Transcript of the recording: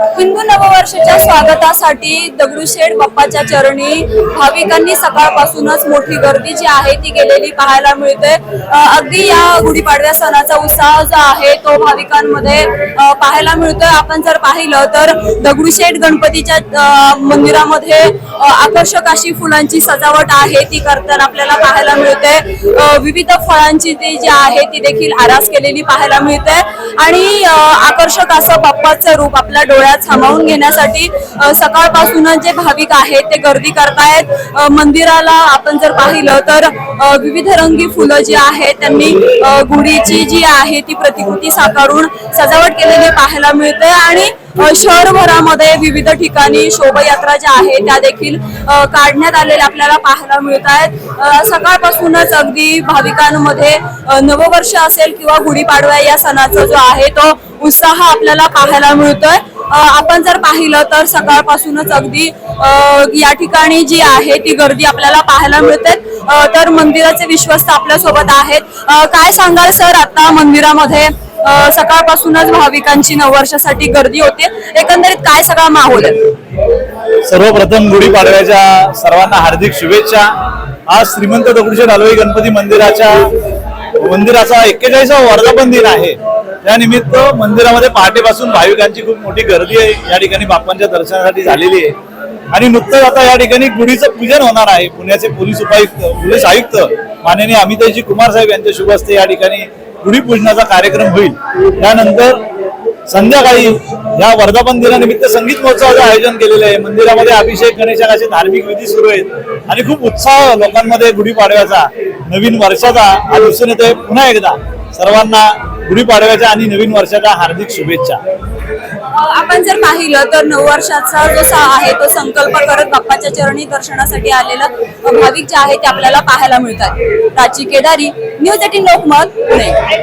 हिंदू नववर्षाच्या स्वागतासाठी दगडूशेठ बाप्पाच्या चरणी भाविकांनी सकाळपासूनच मोठी गर्दी जी आहे ती केलेली पाहायला मिळते। अगदी या गुढीपाडव्या सणाचा उत्साह जो आहे तो भाविकांमध्ये पाहायला मिळतोय। आपण जर पाहिलं तर दगडूशेठ गणपतीच्या मंदिरामध्ये आकर्षक अशी फुलांची सजावट आहे ती करताना आपल्याला पाहायला मिळते। विविध फळांची ती जी आहे ती देखील आरास केलेली पाहायला मिळते आणि आकर्षक असं बाप्पाचं रूप आपल्या डोळ्यात सामावून घेण्यासाठी सकाळपासूनच जे भाविक आहेत ते गर्दी करतायत। मंदिराला आपण जर पाहिलं तर विविध रंगी फुलं जी आहेत त्यांनी गुढीची जी आहे ती प्रतिकृती साकारून सजावट केलेली पाहायला मिळते आणि शहरभरामध्ये विविध ठिकाणी शोभायात्रा ज्या आहेत त्या देखील काढण्यात आलेल्या आपल्याला पाहायला मिळत आहेत। सकाळपासूनच अगदी भाविकांमध्ये नववर्ष असेल किंवा गुढीपाडवा या सणाचा जो आहे तो उत्साह आपल्याला पाहायला मिळतोय। आपण जर पाहिलं तर सकाळपासूनच अगदी या ठिकाणी जी आहे ती गर्दी आपल्याला पाहायला मिळते। तर मंदिराचे विश्वस्त आपल्या सोबत आहेत। काय सांगाल सर, आता मंदिरामध्ये सकाळपासूनच भाविकांची नववर्षासाठी गर्दी होते, एकंदरीत काय सगळा माहोल आहे? सर्वप्रथम गुढीपाडव्याच्या सर्वांना हार्दिक शुभेच्छा। आज श्रीमंत दगडूशेठ हलवाई गणपती मंदिराचा 41वा वर्धापन दिन आहे। त्यानिमित्त मंदिरामध्ये पहाटेपासून भाविकांची खूप मोठी गर्दी आहे या ठिकाणी बाप्पांच्या दर्शनासाठी झालेली आहे आणि नुकतंच आता या ठिकाणी गुढीचं पूजन होणार आहे। पुण्याचे पोलीस आयुक्त माननीय अमिताभजी कुमार साहेब यांच्या शुभ हस्ते या ठिकाणी गुढीपूजनाचा कार्यक्रम होईल। त्यानंतर संध्याकाळी या वर्धापन दिनानिमित्त संगीत महोत्सवाचं आयोजन केलेलं आहे। मंदिरामध्ये अभिषेक गणेशक असे धार्मिक विधी सुरू आहेत आणि खूप उत्साह लोकांमध्ये गुढीपाडव्याचा नवीन वर्षाचा आज दिसून येतोय। पुन्हा एकदा सर्वांना गुढीपाडव्याच्या आणि नवीन वर्षाच्या हार्दिक शुभेच्छा। आपण जर पाहिलं तर नववर्षाचा जो उत्साह आहे तो संकल्प करत बाप्पाच्या चरणी दर्शनासाठी आलेलं भाविक जे आहे ते आपल्याला पाहायला मिळतात। प्राची केदारी, न्यूज 18 लोकमत, पुणे।